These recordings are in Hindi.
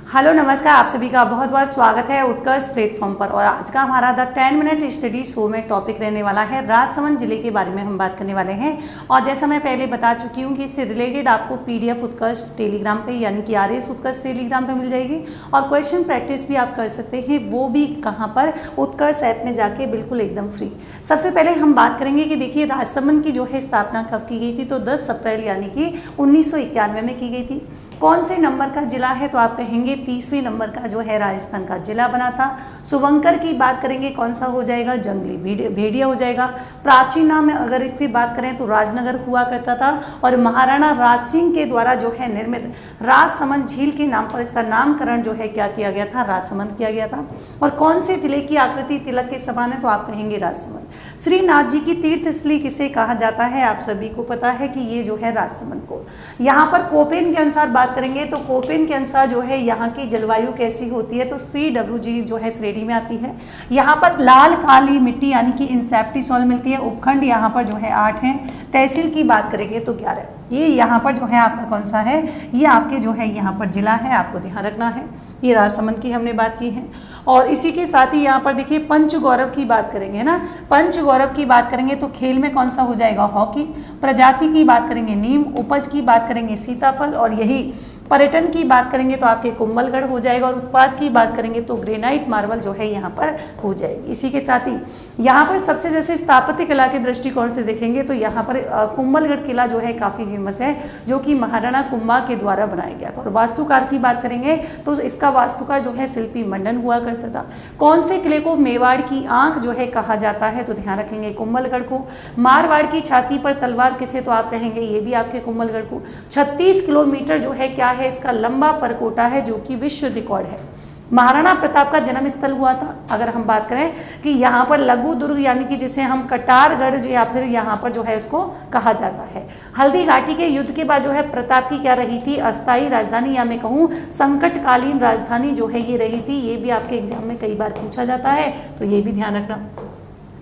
हेलो नमस्कार, आप सभी का बहुत बहुत स्वागत है उत्कर्ष प्लेटफॉर्म पर। और आज का हमारा द 10 मिनट स्टडी शो में टॉपिक रहने वाला है राजसमंद जिले के बारे में हम बात करने वाले हैं। और जैसा मैं पहले बता चुकी हूँ कि इससे रिलेटेड आपको पीडीएफ उत्कर्ष टेलीग्राम पे यानी कि आरएस उत्कर्ष टेलीग्राम पे मिल जाएगी। और क्वेश्चन प्रैक्टिस भी आप कर सकते हैं, वो भी कहाँ पर, उत्कर्ष ऐप में जाके, बिल्कुल एकदम फ्री। सबसे पहले हम बात करेंगे कि देखिए राजसमंद की जो है स्थापना कब की गई थी, तो 10 अप्रैल यानी कि 1991 में की गई थी। कौन से नंबर का जिला है, तो आप कहेंगे 30वें नंबर का जो है राजस्थान का जिला बना था। शुभंकर की बात करेंगे, कौन सा हो जाएगा, जंगली भेड़िया हो जाएगा। प्राचीन नाम में अगर इसकी बात करें तो राजनगर हुआ करता था। और महाराणा राज सिंह के द्वारा जो है निर्मित राजसमंद झील के नाम पर इसका नामकरण जो है क्या किया गया था, राजसमंद किया गया था। और कौन से जिले की आकृति तिलक के समान है, तो आप कहेंगे राजसमंद। श्रीनाथ जी की तीर्थस्थली किसे कहा जाता है, आप सभी को पता है कि ये जो है राजसमंद को। यहाँ पर कोपेन के अनुसार बात करेंगे तो कोपेन के अनुसार जो है यहाँ की जलवायु कैसी होती है, तो CWG जो है श्रेणी में आती है। यहाँ पर लाल काली मिट्टी यानी कि इंसेप्टी सॉइल मिलती है। उपखंड यहाँ पर जो है 8 हैं। तहसील की बात करेंगे तो 11। ये यहाँ पर जो है आपका कौन सा है, ये आपके जो है यहाँ पर जिला है, आपको ध्यान रखना है। ये राजसमंद की हमने बात की है। और इसी के साथ ही यहाँ पर देखिए पंचगौरव की बात करेंगे ना, पंचगौरव की बात करेंगे तो खेल में कौन सा हो जाएगा, हॉकी। प्रजाति की बात करेंगे नीम, उपज की बात करेंगे सीताफल, और यही पर्यटन की बात करेंगे तो आपके कुंभलगढ़ हो जाएगा। और उत्पाद की बात करेंगे तो ग्रेनाइट मार्बल जो है यहाँ पर हो जाएगी। इसी के साथ ही यहाँ पर सबसे जैसे स्थापत्य कला के दृष्टिकोण से देखेंगे तो यहाँ पर कुंभलगढ़ किला जो है काफ़ी फेमस है, जो कि महाराणा कुंभा के द्वारा बनाया गया था। और वास्तुकार की बात करेंगे तो इसका वास्तुकार जो है शिल्पी मंडन हुआ करता था। कौन से किले को मेवाड़ की आंख जो है कहा जाता है, तो ध्यान रखेंगे कुंभलगढ़ को। मारवाड़ की छाती पर तलवार किसे, तो आप कहेंगे ये भी आपके कुंभलगढ़ को। 36 किलोमीटर जो है क्या है, इसका लंबा परकोटा है, जो कि विश्व रिकॉर्ड है। महाराणा प्रताप का जन्म स्थल हुआ था। अगर हम बात करें कि यहाँ पर लघु दुर्ग यानी कि जिसे हम कटारगढ़ या फिर यहाँ पर जो है उसको कहा जाता है। हल्दी घाटी के युद्ध के बाद जो है प्रताप की क्या रही थी, अस्थायी राजधानी, या मैं कहूँ संकटकालीन राजधानी जो है ये रही थी। ये भी आपके एग्जाम में कई बार पूछा जाता है, तो ये भी ध्यान रखना।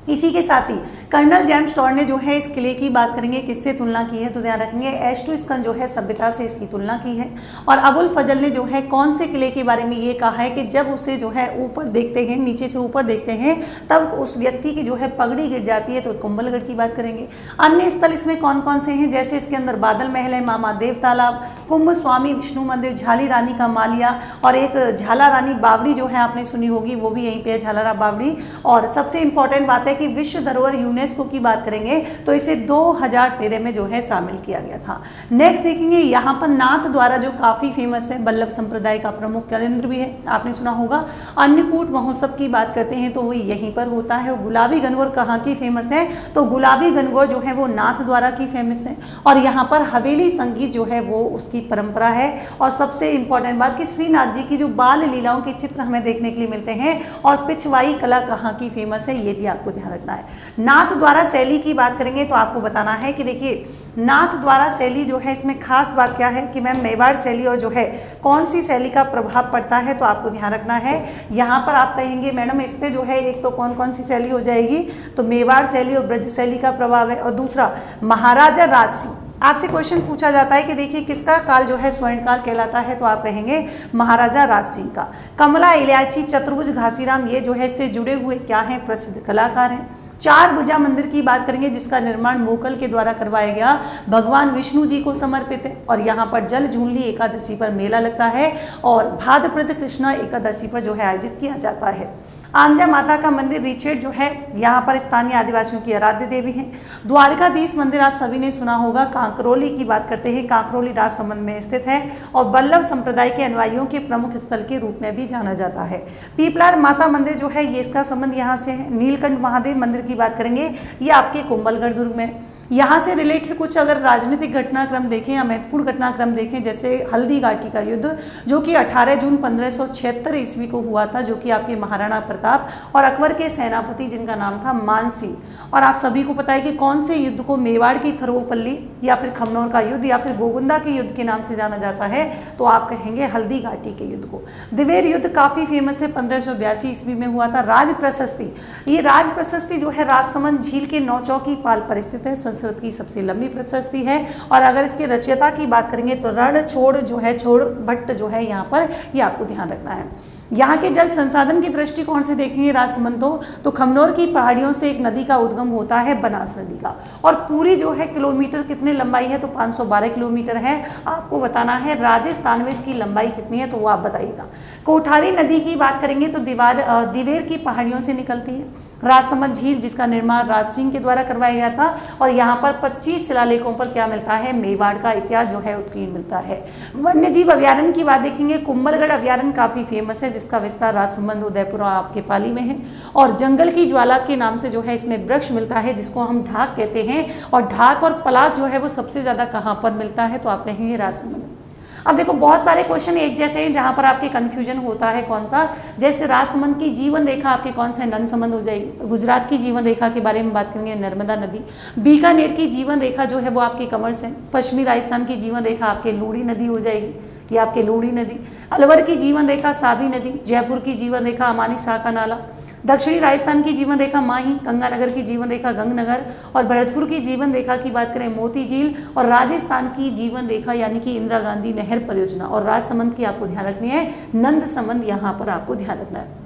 इसी के साथ ही कर्नल जेम्स टॉड ने जो है इस किले की बात करेंगे किससे तुलना की है, तो ध्यान रखेंगे एस्ट्रोस्कन जो है सभ्यता से इसकी तुलना की है। और अबुल फजल ने जो है कौन से किले के बारे में ये कहा है कि जब उसे जो है ऊपर देखते हैं, नीचे से ऊपर देखते हैं, तब उस व्यक्ति की जो है पगड़ी गिर जाती है, तो कुंभलगढ़ की बात करेंगे। अन्य स्थल इसमें कौन कौन से हैं, जैसे इसके अंदर बादल महल है, मामा देव तालाब, कुंभ स्वामी विष्णु मंदिर, झाली रानी का मालिया, और एक झाला रानी बावड़ी जो है आपने सुनी होगी, वो भी यहीं पे है, झालारा बावड़ी। और सबसे इंपॉर्टेंट बात है कि विश्व धरोहर यूनेस्को की बात करेंगे तो इसे 2013 में जो है शामिल किया गया था। नेक्स्ट देखेंगे यहाँ पर नाथ द्वारा जो काफी फेमस है, बल्लभ संप्रदाय का प्रमुख केंद्र भी है, आपने सुना होगा। अन्नकूट महोत्सव की बात करते हैं तो वो यहीं पर होता है। गुलाबी गणगौर कहाँ की फेमस है, तो गुलाबी गणगौर जो है वो नाथ द्वारा की फेमस है। और यहाँ पर हवेली संगीत जो है वो उसकी परंपरा है। और सबसे इंपॉर्टेंट बात कि श्रीनाथ जी की जो बाल लीलाओं के चित्र हमें देखने के लिए मिलते हैं। और पिछवाई कला कहाँ की फेमस है, ये भी आपको ध्यान रखना है। नाथ द्वारा शैली की बात करेंगे तो आपको बताना है कि देखिए नाथ द्वारा शैली जो है, इसमें खास बात क्या है कि मैम मेवाड़ शैली और जो है कौन सी शैली का प्रभाव पड़ता है, तो आपको ध्यान रखना है। यहाँ पर आप कहेंगे मैडम इस पे जो है एक तो कौन कौन सी शैली हो जाएगी, तो मेवाड़ शैली और ब्रज शैली का प्रभाव है। और दूसरा महाराजा राज सिंह, आपसे क्वेश्चन पूछा जाता है कि देखिए किसका काल जो है स्वर्ण काल कहलाता है, तो आप कहेंगे महाराजा राज सिंह का। कमला, इलायची, चतुर्भुज, घासीराम, ये जो है इससे जुड़े हुए क्या हैं, प्रसिद्ध कलाकार हैं। चार भुजा मंदिर की बात करेंगे जिसका निर्माण मोकल के द्वारा करवाया गया, भगवान विष्णु जी को समर्पित है। और यहाँ पर जल झूलनी एकादशी पर मेला लगता है और भाद्रपद कृष्णा एकादशी पर जो है आयोजित किया जाता है। आंजा माता का मंदिर रिचेड जो है यहाँ पर स्थानीय आदिवासियों की आराध्य देवी है। द्वारकाधीश मंदिर आप सभी ने सुना होगा। कांकरोली की बात करते हैं, कांकरोली राजसमंद में स्थित है और बल्लभ संप्रदाय के अनुयायियों के प्रमुख स्थल के रूप में भी जाना जाता है। पीपलाद माता मंदिर जो है ये इसका संबंध यहाँ से है। नीलकंठ महादेव मंदिर की बात करेंगे, ये आपके कुंभलगढ़ दुर्ग में। यहाँ से रिलेटेड कुछ अगर राजनीतिक घटनाक्रम देखें या महत्वपूर्ण घटनाक्रम देखें, जैसे हल्दी घाटी का युद्ध जो कि 18 जून 1576 ईस्वी को हुआ था, जो कि आपके महाराणा प्रताप और अकबर के सेनापति जिनका नाम था मान सिंह। और आप सभी को पता है कि कौन से युद्ध को मेवाड़ की थरोपल्ली या फिर खमनौर का युद्ध या फिर गोगुंदा के युद्ध के नाम से जाना जाता है, तो आप कहेंगे हल्दी घाटी के युद्ध को। दिवेर युद्ध काफी फेमस है, 1582 ईस्वी में हुआ था। राज प्रशस्ति, ये राज प्रशस्ति जो है राजसमंद झील के नौचौकी पाल पर स्थित है। संस्कृत की सबसे लंबी प्रशस्ति है। और अगर इसके रचयिता की बात करेंगे तो रणछोड़ जो है, छोड़ भट्ट जो है यहाँ पर, ये आपको ध्यान रखना है। यहाँ के जल संसाधन की दृष्टिकोण से देखेंगे राजसमंद तो खमनोर की पहाड़ियों से एक नदी का उद्गम होता है, बनास नदी का, और पूरी जो है किलोमीटर कितने लंबाई है तो 512 किलोमीटर है। आपको बताना है राजस्थान में इसकी लंबाई कितनी है तो वो आप बताइएगा। कोठारी नदी की बात करेंगे तो दिवेर की पहाड़ियों से निकलती है। राजसमंद झील जिसका निर्माण राज सिंह के द्वारा करवाया गया था, और यहाँ पर 25 शिलालेखों पर क्या मिलता है, मेवाड़ का इतिहास जो है उत्कीर्ण मिलता है। वन्य जीव अभ्यारण्य की बात देखेंगे, कुंभलगढ़ अभ्यारण्य काफी फेमस है, जिसका विस्तार राजसमंद, उदयपुर और आपके पाली में है। और जंगल की ज्वाला के नाम से जो है इसमें वृक्ष मिलता है जिसको हम ढाक कहते हैं, और ढाक और पलाश जो है वो सबसे ज्यादा कहाँ पर मिलता है तो आप कहेंगे राजसमंद। अब देखो बहुत सारे क्वेश्चन एक जैसे हैं जहां पर आपके कंफ्यूजन होता है कौन सा, जैसे राजसमंद की जीवन रेखा आपके कौन सा नंदसमंद हो जाएगी। गुजरात की जीवन रेखा के बारे में बात करेंगे नर्मदा नदी। बीकानेर की जीवन रेखा जो है वो आपके कमर से। पश्चिमी राजस्थान की जीवन रेखा आपके लूड़ी नदी हो जाएगी, ये आपके लूड़ी नदी। अलवर की जीवन रेखा साबरी नदी। जयपुर की जीवन रेखा अमानी शाह का नाला। दक्षिणी राजस्थान की जीवन रेखा माही। गंगानगर की जीवन रेखा गंगनगर। और भरतपुर की जीवन रेखा की बात करें मोती झील। और राजस्थान की जीवन रेखा यानी कि इंदिरा गांधी नहर परियोजना। और राजसमंद की आपको ध्यान रखनी है नंदसमंद, यहाँ पर आपको ध्यान रखना है।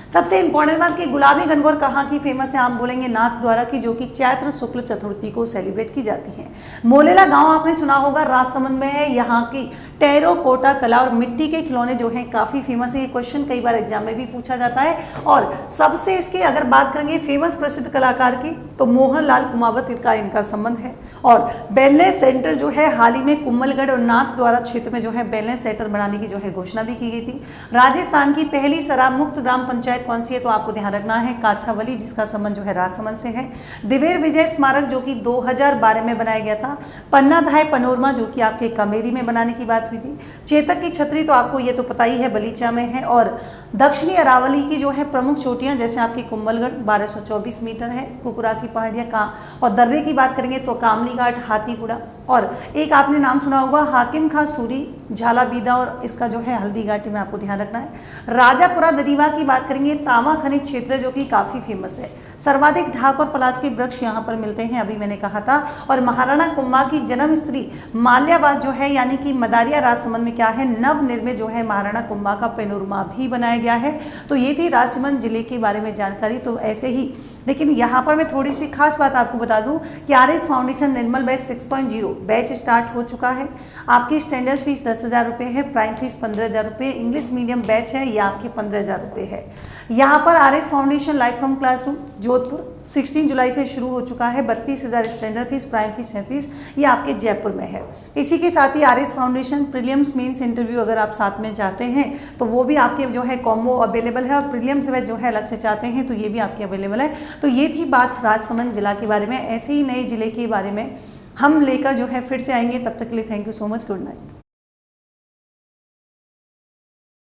सबसे इंपॉर्टेंट बात कि गुलाबी गणगौर कहाँ की फेमस है, आप बोलेंगे नाथ द्वारा की, जो कि चैत्र शुक्ल चतुर्थी को सेलिब्रेट की जाती है। मोलेला गांव आपने सुना होगा, राजसमंद में है। यहाँ की टेराकोटा कला और मिट्टी के खिलौने जो हैं काफ़ी फेमस है। ये क्वेश्चन कई बार एग्जाम में भी पूछा जाता है। और सबसे इसके अगर बात करेंगे फेमस प्रसिद्ध कलाकार की तो मोहनलाल कुमावत का इनका संबंध है। और वेलनेस सेंटर जो है हाल ही में कुंभलगढ़ और नाथ द्वारा क्षेत्र में जो है वेलनेस सेंटर बनाने की जो है घोषणा भी की गई थी। राजस्थान की पहली शराब मुक्त ग्राम पंचायत कौन सी है तो आपको ध्यान रखना है काछावली, जिसका संबंध जो है राजसमंद से है। दिवेर विजय स्मारक जो कि 2012 में बनाया गया था। पन्ना धाय पनोरमा जो कि आपके कमेरी में बनाने की बात हुई थी। चेतक की छतरी तो आपको ये तो पता ही है, बलीचा में है। और दक्षिणी अरावली की जो है प्रमुख चोटियां जैसे आपकी कुंभलगढ़ 1224 मीटर है, कुकुरा की पहाड़ियाँ का। और दर्रे की बात करेंगे तो कामली घाट, हाथीगुड़ा। और एक आपने नाम सुना होगा हाकिम खां सूरी, झालाबीदा, और इसका जो है हल्दी घाटी में आपको ध्यान रखना है। राजापुरा दरीवा की बात करेंगे, तामा खनिज क्षेत्र जो कि काफ़ी फेमस है। सर्वाधिक ढाक और पलाश के वृक्ष यहाँ पर मिलते हैं, अभी मैंने कहा था। और महाराणा कुंभा की जन्म स्त्री माल्यावास जो है यानी कि मदारिया राजसमंद में क्या है, नवनिर्मित जो है महाराणा कुंभा का पेनोरमा भी बनाया गया है। तो ये थी राजसमंद जिले के बारे में जानकारी। तो ऐसे ही, लेकिन यहाँ पर मैं थोड़ी सी खास बात आपको बता दूं कि आरएस फाउंडेशन निर्मल बैच 6.0 बैच स्टार्ट हो चुका है। आपकी स्टैंडर्ड फीस 10,000 रुपये है, प्राइम फीस 15,000 रुपये, इंग्लिश मीडियम बैच है, ये आपके 15,000 रुपये है। यहाँ पर RS foundation life from classroom Jodhpur 16 जुलाई से शुरू हो चुका है। 32,000 स्टैंडर्ड फीस, प्राइम फीस 37, ये आपके जयपुर में है। इसी के साथ ही RS foundation prelims mains interview अगर आप साथ में चाहते हैं तो वो भी आपके जो है कॉम्बो अवेलेबल है। और प्रीलिम्स में जो है अलग से चाहते हैं तो ये भी आपके अवेलेबल है। तो ये थी बात राजसमंद जिला के बारे में। ऐसे ही नए जिले के बारे में हम लेकर जो है फिर से आएंगे। तब तक के लिए thank you so much, good night.